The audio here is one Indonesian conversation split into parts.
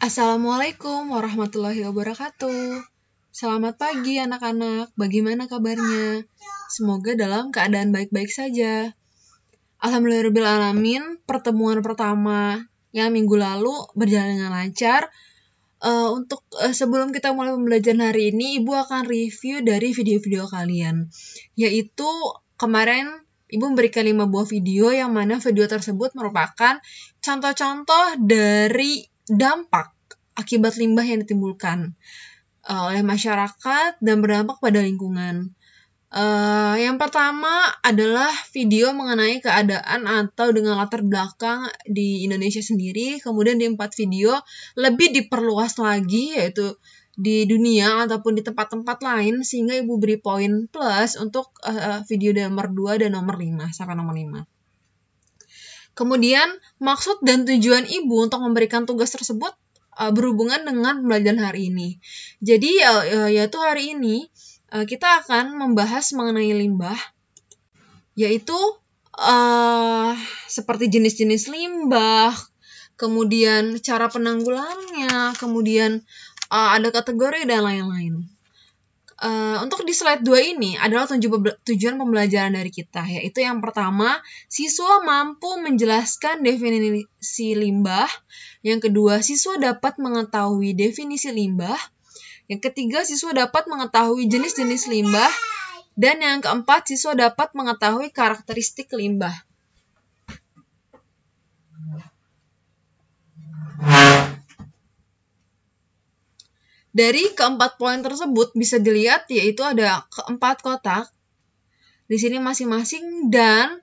Assalamualaikum warahmatullahi wabarakatuh. Selamat pagi anak-anak, bagaimana kabarnya? Semoga dalam keadaan baik-baik saja. Alhamdulillahirrahmanirrahim, pertemuan pertama yang minggu lalu berjalan dengan lancar. Sebelum kita mulai pembelajaran hari ini, Ibu akan review dari video-video kalian. Yaitu kemarin Ibu memberikan 5 buah video yang mana video tersebut merupakan contoh-contoh dari dampak akibat limbah yang ditimbulkan oleh masyarakat dan berdampak pada lingkungan. Yang pertama adalah video mengenai keadaan atau dengan latar belakang di Indonesia sendiri. Kemudian di 4 video lebih diperluas lagi, yaitu di dunia ataupun di tempat-tempat lain, sehingga Ibu beri poin plus untuk video nomor 2 dan nomor 5 sampai nomor 5. Kemudian, maksud dan tujuan Ibu untuk memberikan tugas tersebut berhubungan dengan pembelajaran hari ini. Jadi, yaitu hari ini kita akan membahas mengenai limbah, yaitu seperti jenis-jenis limbah, kemudian cara penanggulangannya, kemudian ada kategori dan lain-lain. Untuk di slide 2 ini adalah tujuan pembelajaran dari kita, yaitu yang pertama, siswa mampu menjelaskan definisi limbah. Yang kedua, siswa dapat mengetahui definisi limbah. Yang ketiga, siswa dapat mengetahui jenis-jenis limbah. Dan yang keempat, siswa dapat mengetahui karakteristik limbah. Dari keempat poin tersebut bisa dilihat, yaitu ada keempat kotak di sini masing-masing dan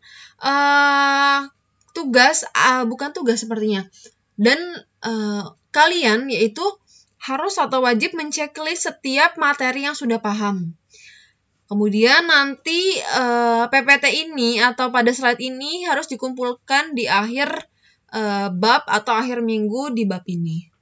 bukan tugas sepertinya. Dan kalian yaitu harus atau wajib menceklis setiap materi yang sudah paham. Kemudian nanti PPT ini atau pada slide ini harus dikumpulkan di akhir bab atau akhir minggu di bab ini.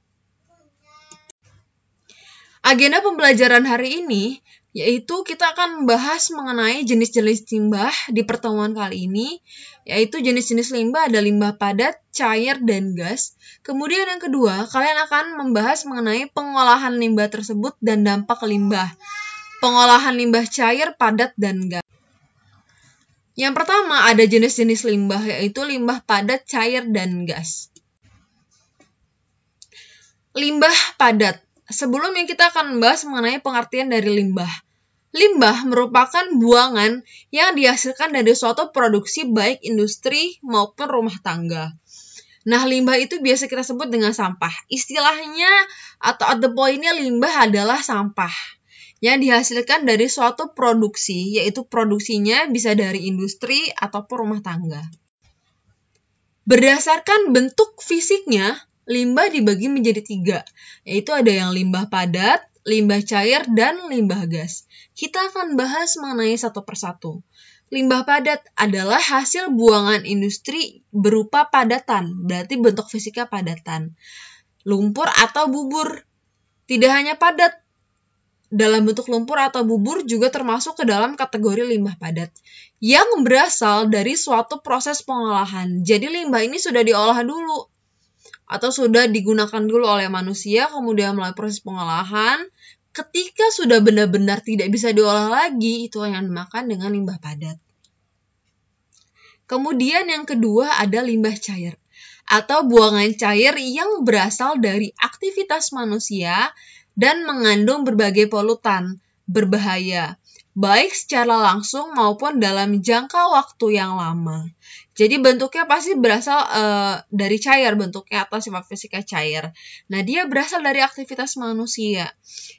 Agenda pembelajaran hari ini yaitu kita akan membahas mengenai jenis-jenis limbah di pertemuan kali ini, yaitu jenis-jenis limbah ada limbah padat, cair, dan gas. Kemudian yang kedua, kalian akan membahas mengenai pengolahan limbah tersebut dan dampak limbah. Pengolahan limbah cair, padat, dan gas. Yang pertama ada jenis-jenis limbah, yaitu limbah padat, cair, dan gas. Limbah padat. Sebelumnya kita akan membahas mengenai pengertian dari limbah. Limbah merupakan buangan yang dihasilkan dari suatu produksi baik industri maupun rumah tangga. Nah, limbah itu biasa kita sebut dengan sampah. Istilahnya atau at the point-nya limbah adalah sampah yang dihasilkan dari suatu produksi, yaitu produksinya bisa dari industri ataupun rumah tangga. Berdasarkan bentuk fisiknya, limbah dibagi menjadi 3, yaitu ada yang limbah padat, limbah cair, dan limbah gas. Kita akan bahas mengenai satu persatu. Limbah padat adalah hasil buangan industri berupa padatan, berarti bentuk fisiknya padatan. Lumpur atau bubur. Tidak hanya padat, dalam bentuk lumpur atau bubur juga termasuk ke dalam kategori limbah padat, yang berasal dari suatu proses pengolahan. Jadi limbah ini sudah diolah dulu, atau sudah digunakan dulu oleh manusia, kemudian melalui proses pengolahan. Ketika sudah benar-benar tidak bisa diolah lagi, itu yang dimakan dengan limbah padat. Kemudian yang kedua ada limbah cair, atau buangan cair yang berasal dari aktivitas manusia dan mengandung berbagai polutan berbahaya, baik secara langsung maupun dalam jangka waktu yang lama. Jadi bentuknya pasti berasal dari cair, bentuknya atau sifat fisiknya cair. Nah, dia berasal dari aktivitas manusia.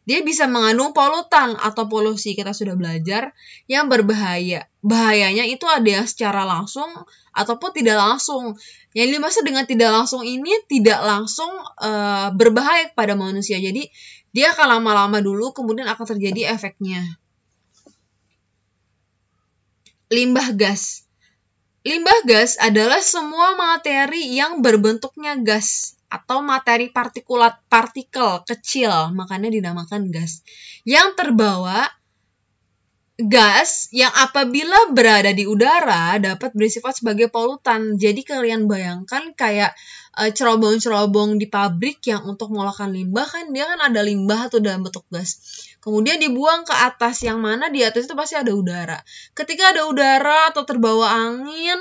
Dia bisa mengandung polutan atau polusi, kita sudah belajar, yang berbahaya. Bahayanya itu ada yang secara langsung ataupun tidak langsung. Yang dimaksud dengan tidak langsung ini tidak langsung berbahaya kepada manusia. Jadi dia akan lama-lama dulu, kemudian akan terjadi efeknya. Limbah gas. Limbah gas adalah semua materi yang berbentuknya gas atau materi partikel kecil, makanya dinamakan gas, yang terbawa gas yang apabila berada di udara dapat bersifat sebagai polutan. Jadi kalian bayangkan kayak cerobong-cerobong di pabrik yang untuk mengolahkan limbah, kan dia kan ada limbah atau dalam bentuk gas. Kemudian dibuang ke atas, yang mana di atas itu pasti ada udara. Ketika ada udara atau terbawa angin,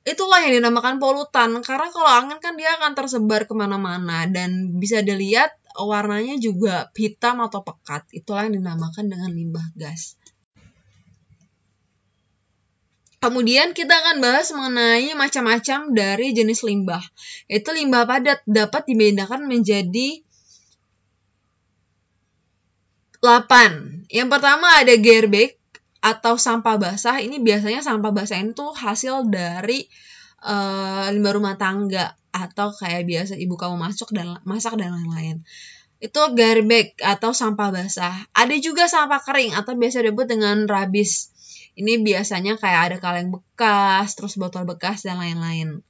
itulah yang dinamakan polutan. Karena kalau angin kan dia akan tersebar kemana-mana dan bisa dilihat warnanya juga hitam atau pekat. Itulah yang dinamakan dengan limbah gas. Kemudian kita akan bahas mengenai macam-macam dari jenis limbah. Itu limbah padat dapat dibedakan menjadi 8. Yang pertama ada garbage atau sampah basah. Ini biasanya sampah basah ini tuh hasil dari limbah rumah tangga atau kayak biasa ibu kamu masak dan lain-lain. Itu garbage atau sampah basah. Ada juga sampah kering atau biasa disebut dengan rubbish. Ini biasanya kayak ada kaleng bekas, terus botol bekas, dan lain-lain.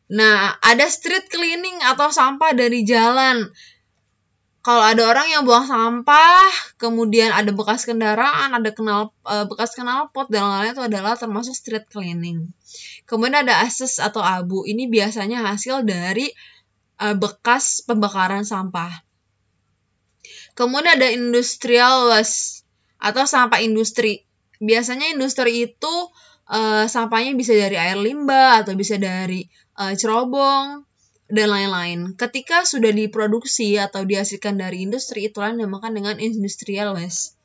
Nah, ada street cleaning atau sampah dari jalan. Kalau ada orang yang buang sampah, kemudian ada bekas kendaraan, ada bekas knalpot, dan lain-lain, itu adalah termasuk street cleaning. Kemudian ada ashes atau abu. Ini biasanya hasil dari bekas pembakaran sampah. Kemudian ada industrial waste atau sampah industri. Biasanya industri itu sampahnya bisa dari air limbah atau bisa dari cerobong dan lain-lain. Ketika sudah diproduksi atau dihasilkan dari industri, itulah dinamakan dengan industrial waste.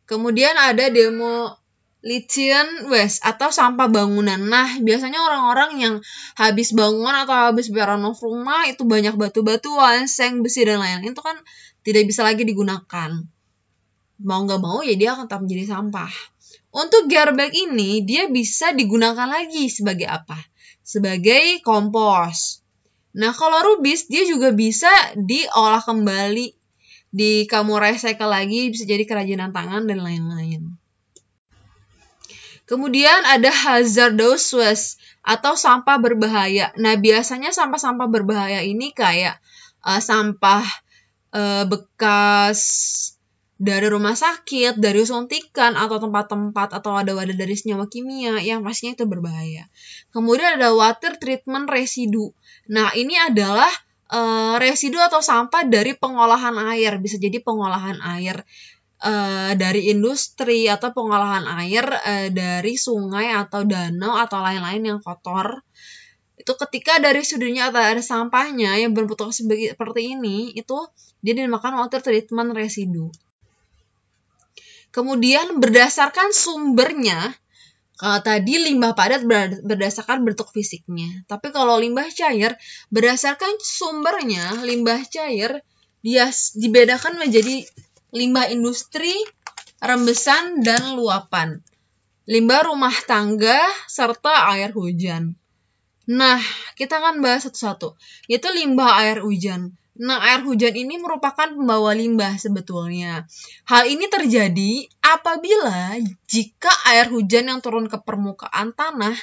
Kemudian ada demolition waste atau sampah bangunan. Nah, biasanya orang-orang yang habis bangun atau habis renov rumah itu banyak batu-batuan, seng, besi, dan lain-lain, itu kan tidak bisa lagi digunakan. Mau nggak mau ya dia akan tetap menjadi sampah. Untuk garbage ini dia bisa digunakan lagi sebagai apa? Sebagai kompos. Nah, kalau rubbish dia juga bisa diolah kembali, kamu recycle lagi, bisa jadi kerajinan tangan dan lain-lain. Kemudian ada hazardous waste atau sampah berbahaya. Nah, biasanya sampah-sampah berbahaya ini kayak sampah bekas dari rumah sakit, dari suntikan, atau tempat-tempat, atau ada wadah dari senyawa kimia, yang pastinya itu berbahaya. Kemudian ada water treatment residu. Nah, ini adalah residu atau sampah dari pengolahan air. Bisa jadi pengolahan air dari industri, atau pengolahan air dari sungai, atau danau, atau lain-lain yang kotor. Itu ketika dari sudutnya atau ada sampahnya yang berbentuk seperti ini, itu dia dinamakan water treatment residu. Kemudian berdasarkan sumbernya, kalau tadi limbah padat berdasarkan bentuk fisiknya. Tapi kalau limbah cair, berdasarkan sumbernya, limbah cair dia dibedakan menjadi limbah industri, rembesan, dan luapan. Limbah rumah tangga, serta air hujan. Nah, kita akan bahas satu-satu, yaitu limbah air hujan. Nah, air hujan ini merupakan pembawa limbah sebetulnya. Hal ini terjadi apabila jika air hujan yang turun ke permukaan tanah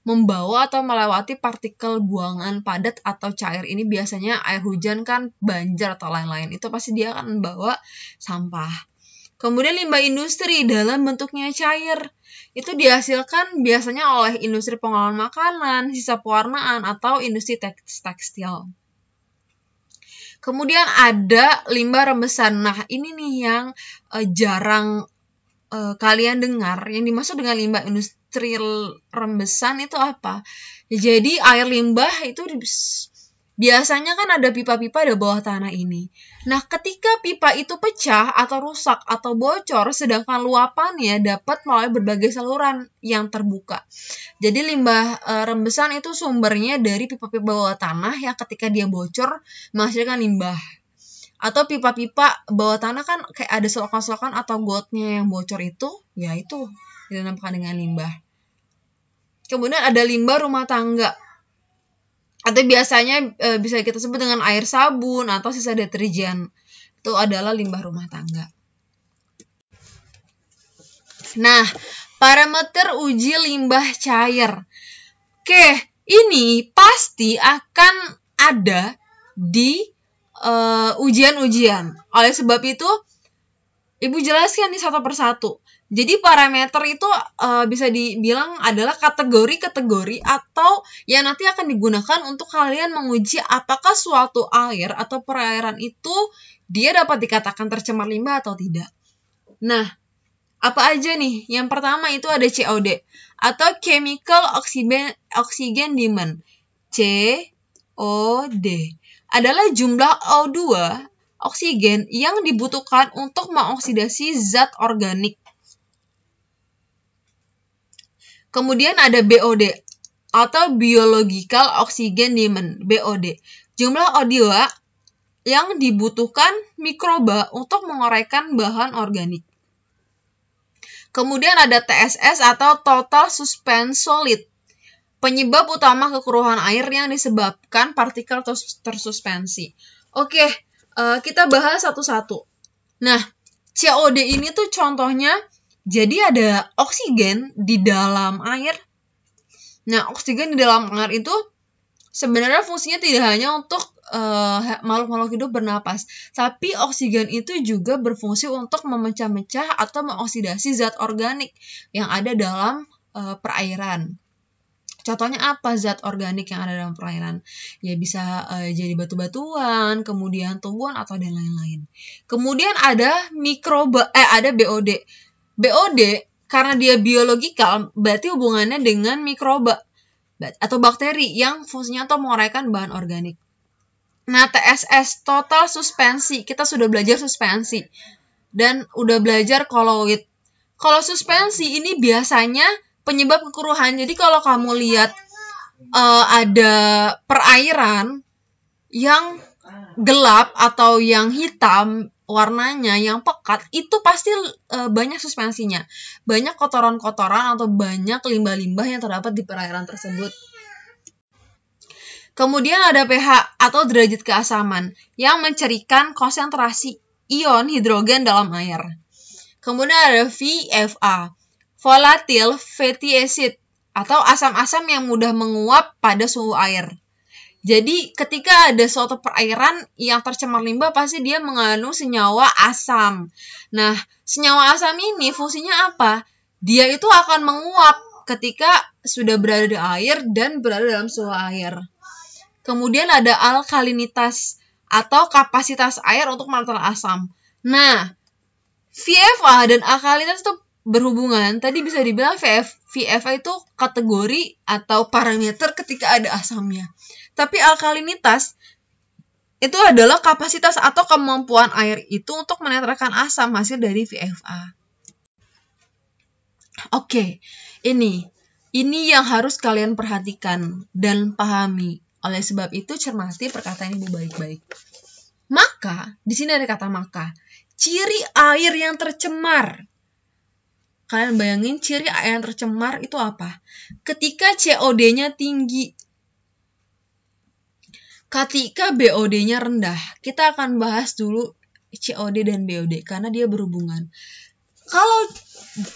membawa atau melewati partikel buangan padat atau cair. Ini biasanya air hujan kan banjir atau lain-lain. Itu pasti dia akan membawa sampah. Kemudian limbah industri dalam bentuknya cair. Itu dihasilkan biasanya oleh industri pengolahan makanan, sisa pewarnaan, atau industri tekstil. Kemudian ada limbah rembesan. Nah, ini nih yang jarang kalian dengar. Yang dimaksud dengan limbah industri rembesan itu apa? Jadi air limbah itu biasanya kan ada pipa-pipa di bawah tanah ini. Nah, ketika pipa itu pecah atau rusak atau bocor, sedangkan luapannya dapat melalui berbagai saluran yang terbuka. Jadi limbah rembesan itu sumbernya dari pipa-pipa bawah tanah yang ketika dia bocor menghasilkan limbah. Atau pipa-pipa bawah tanah kan kayak ada selokan-selokan atau gotnya yang bocor itu, ya itu dinamakan dengan limbah. Kemudian ada limbah rumah tangga. Atau biasanya bisa kita sebut dengan air sabun atau sisa deterjen. Itu adalah limbah rumah tangga. Nah, parameter uji limbah cair. Oke, ini pasti akan ada di ujian-ujian. Oleh sebab itu, Ibu jelaskan nih satu persatu. Jadi parameter itu bisa dibilang adalah kategori-kategori atau yang nanti akan digunakan untuk kalian menguji apakah suatu air atau perairan itu dia dapat dikatakan tercemar limbah atau tidak. Nah, apa aja nih? Yang pertama itu ada COD atau Chemical Oxygen Demand. COD adalah jumlah O2 oksigen yang dibutuhkan untuk mengoksidasi zat organik. Kemudian ada BOD atau Biological Oxygen Demand, BOD. Jumlah O2 yang dibutuhkan mikroba untuk menguraikan bahan organik. Kemudian ada TSS atau Total Suspended Solid. Penyebab utama kekeruhan air yang disebabkan partikel tersuspensi. Oke, kita bahas satu-satu. Nah, COD ini tuh contohnya, jadi ada oksigen di dalam air. Nah, oksigen di dalam air itu sebenarnya fungsinya tidak hanya untuk makhluk-makhluk hidup bernapas, tapi oksigen itu juga berfungsi untuk memecah-mecah atau mengoksidasi zat organik yang ada dalam perairan. Contohnya apa zat organik yang ada dalam perairan? Ya bisa jadi batu-batuan, kemudian tumbuhan atau dan lain-lain. Kemudian ada mikroba, ada BOD. BOD karena dia biologikal berarti hubungannya dengan mikroba atau bakteri yang fungsinya atau menguraikan bahan organik. Nah, TSS total suspensi, kita sudah belajar suspensi dan udah belajar koloid. Kalau suspensi ini biasanya penyebab kekeruhan. Jadi kalau kamu lihat ada perairan yang gelap atau yang hitam warnanya, yang pekat, itu pasti banyak suspensinya. Banyak kotoran-kotoran atau banyak limbah-limbah yang terdapat di perairan tersebut. Kemudian ada pH atau derajat keasaman yang mencirikan konsentrasi ion hidrogen dalam air. Kemudian ada VFA, volatile fatty acid atau asam-asam yang mudah menguap pada suhu air. Jadi ketika ada suatu perairan yang tercemar limbah pasti dia mengandung senyawa asam. Nah, senyawa asam ini fungsinya apa? Dia itu akan menguap ketika sudah berada di air dan berada dalam suhu air. Kemudian ada alkalinitas atau kapasitas air untuk menangkal asam. Nah, VFA dan alkalinitas itu berhubungan. Tadi bisa dibilang VFA itu kategori atau parameter ketika ada asamnya. Tapi alkalinitas itu adalah kapasitas atau kemampuan air itu untuk menetralkan asam hasil dari VFA. Oke, ini yang harus kalian perhatikan dan pahami. Oleh sebab itu cermati perkataan ibu baik-baik. Maka, di sini ada kata maka. Ciri air yang tercemar. Kalian bayangin ciri air yang tercemar itu apa? Ketika COD-nya tinggi. Ketika BOD-nya rendah. Kita akan bahas dulu COD dan BOD karena dia berhubungan. Kalau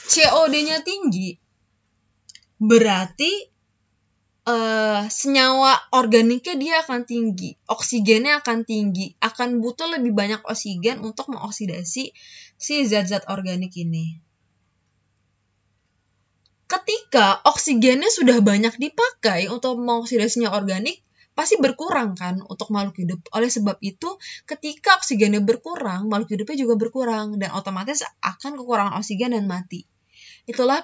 COD-nya tinggi, berarti senyawa organiknya dia akan tinggi, oksigennya akan tinggi, akan butuh lebih banyak oksigen untuk mengoksidasi si zat-zat organik ini. Ketika oksigennya sudah banyak dipakai untuk mengoksidasi senyawa organik, pasti berkurang kan untuk makhluk hidup. Oleh sebab itu, ketika oksigennya berkurang, makhluk hidupnya juga berkurang dan otomatis akan kekurangan oksigen dan mati. Itulah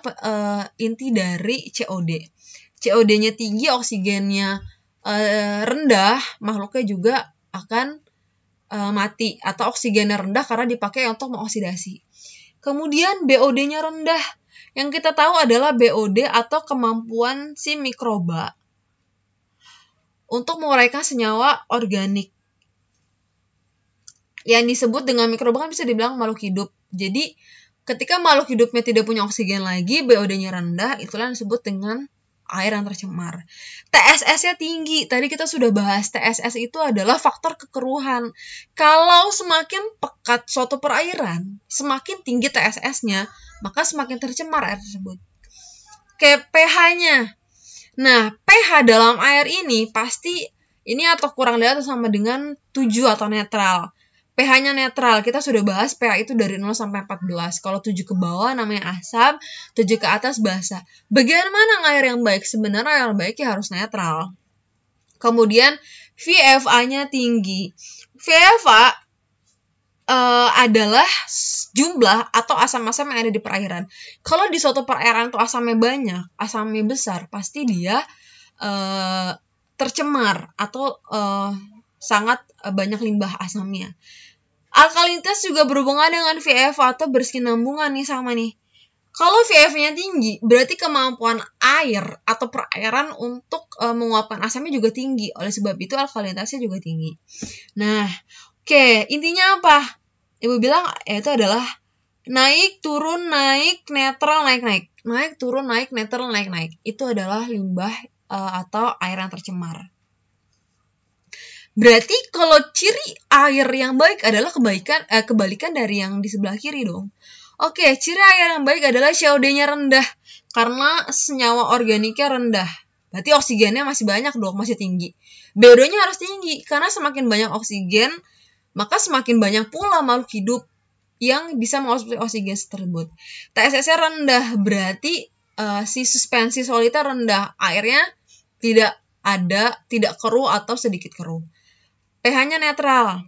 inti dari COD. COD-nya tinggi, oksigennya rendah, makhluknya juga akan mati atau oksigennya rendah karena dipakai untuk mengoksidasi. Kemudian BOD-nya rendah. Yang kita tahu adalah BOD atau kemampuan si mikroba untuk menguraikan senyawa organik. Yang disebut dengan mikroba kan bisa dibilang makhluk hidup. Jadi ketika makhluk hidupnya tidak punya oksigen lagi, BOD-nya rendah, itulah yang disebut dengan air yang tercemar. TSS-nya tinggi. Tadi kita sudah bahas TSS itu adalah faktor kekeruhan. Kalau semakin pekat suatu perairan, semakin tinggi TSS-nya, maka semakin tercemar air tersebut. Kayak pH-nya. Nah, pH dalam air ini pasti ini atau kurang dari atau sama dengan 7 atau netral. pH-nya netral. Kita sudah bahas pH itu dari 0 sampai 14. Kalau 7 ke bawah namanya asam, 7 ke atas basa. Bagaimana air yang baik? Sebenarnya air yang baik ya harus netral. Kemudian VFA-nya tinggi. VFA adalah jumlah atau asam-asam yang ada di perairan. Kalau di suatu perairan itu asamnya banyak, asamnya besar, pasti dia tercemar atau sangat banyak limbah asamnya. Alkalinitas juga berhubungan dengan VFA atau berkesinambungan nih sama nih. Kalau VF-nya tinggi, berarti kemampuan air atau perairan untuk menguapkan asamnya juga tinggi. Oleh sebab itu alkalinitasnya juga tinggi. Nah, oke, intinya apa? Ibu bilang itu adalah naik, turun, naik, netral, naik. Naik, turun, naik, netral, naik. Itu adalah limbah atau air yang tercemar. Berarti kalau ciri air yang baik adalah kebalikan dari yang di sebelah kiri dong. Oke, ciri air yang baik adalah COD-nya rendah karena senyawa organiknya rendah. Berarti oksigennya masih banyak dong, masih tinggi. BO2-nya harus tinggi karena semakin banyak oksigen, maka semakin banyak pula makhluk hidup yang bisa mengonsumsi oksigen tersebut. TSS-nya rendah, berarti si suspensi solidnya rendah. Airnya tidak keruh atau sedikit keruh. pH-nya netral.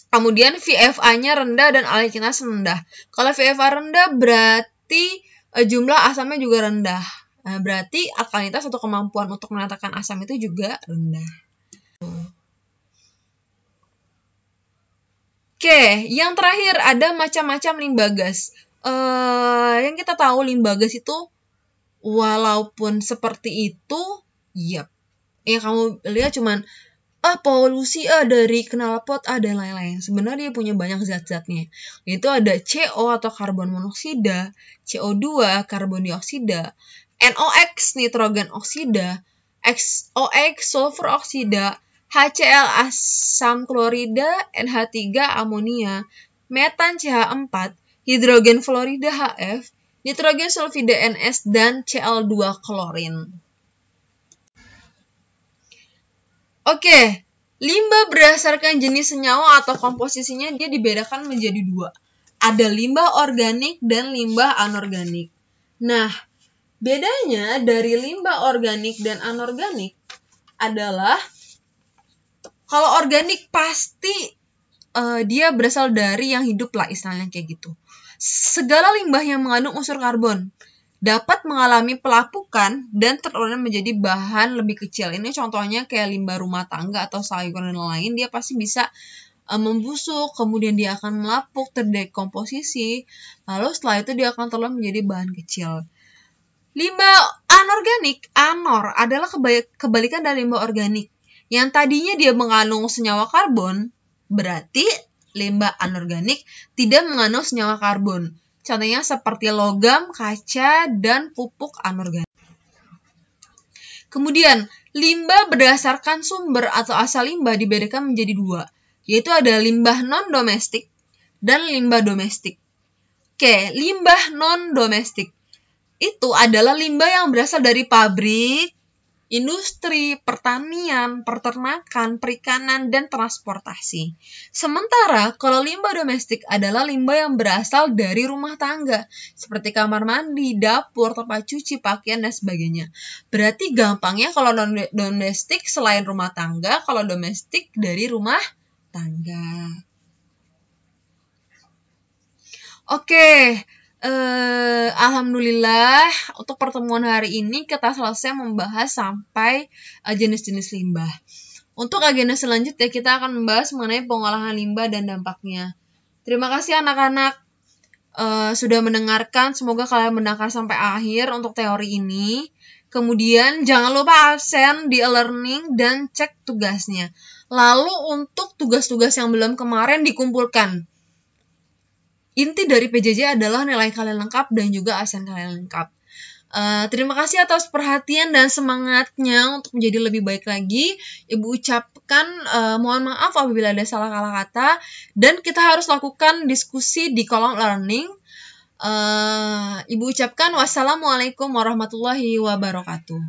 Kemudian VFA-nya rendah dan alkalinitas rendah. Kalau VFA rendah berarti jumlah asamnya juga rendah. Berarti alkalinitas atau kemampuan untuk menatakan asam itu juga rendah. Oke, yang terakhir ada macam-macam limbah gas. Yang kita tahu limbah gas itu walaupun seperti itu, yap. Yang kamu lihat cuman polusi dari knalpot dan lain-lain. Sebenarnya dia punya banyak zat-zatnya. Itu ada CO atau karbon monoksida, CO2 karbon dioksida, NOx nitrogen oksida, XOX sulfur oksida, HCl asam klorida, NH3 amonia, metan CH4, hidrogen fluorida HF, nitrogen sulfida NS, dan Cl2 klorin. Oke, limbah berdasarkan jenis senyawa atau komposisinya dia dibedakan menjadi 2. Ada limbah organik dan limbah anorganik. Nah, bedanya dari limbah organik dan anorganik adalah kalau organik pasti dia berasal dari yang hidup lah istilahnya kayak gitu. Segala limbah yang mengandung unsur karbon dapat mengalami pelapukan dan teruraian menjadi bahan lebih kecil. Ini contohnya kayak limbah rumah tangga atau sayuran dan lain, dia pasti bisa membusuk, kemudian dia akan melapuk, terdekomposisi, lalu setelah itu dia akan terurai menjadi bahan kecil. Limbah anorganik, anor, adalah kebalikan dari limbah organik. Yang tadinya dia mengandung senyawa karbon, berarti limbah anorganik tidak mengandung senyawa karbon. Contohnya seperti logam, kaca, dan pupuk anorganik. Kemudian, limbah berdasarkan sumber atau asal limbah dibedakan menjadi 2, yaitu ada limbah non-domestik dan limbah domestik. Oke, limbah non-domestik itu adalah limbah yang berasal dari pabrik, industri, pertanian, peternakan, perikanan, dan transportasi. Sementara kalau limbah domestik adalah limbah yang berasal dari rumah tangga, seperti kamar mandi, dapur, tempat cuci, pakaian, dan sebagainya. Berarti gampangnya kalau domestik selain rumah tangga, kalau domestik dari rumah tangga. Oke. Alhamdulillah untuk pertemuan hari ini kita selesai membahas sampai jenis-jenis limbah. Untuk agenda selanjutnya kita akan membahas mengenai pengolahan limbah dan dampaknya. Terima kasih anak-anak sudah mendengarkan. Semoga kalian mendengar sampai akhir untuk teori ini. Kemudian jangan lupa absen di e-learning dan cek tugasnya. Lalu untuk tugas-tugas yang belum kemarin dikumpulkan. Inti dari PJJ adalah nilai kalian lengkap dan juga absen kalian lengkap. Terima kasih atas perhatian dan semangatnya untuk menjadi lebih baik lagi. Ibu ucapkan mohon maaf apabila ada salah kata dan kita harus lakukan diskusi di kolom learning. Ibu ucapkan wassalamualaikum warahmatullahi wabarakatuh.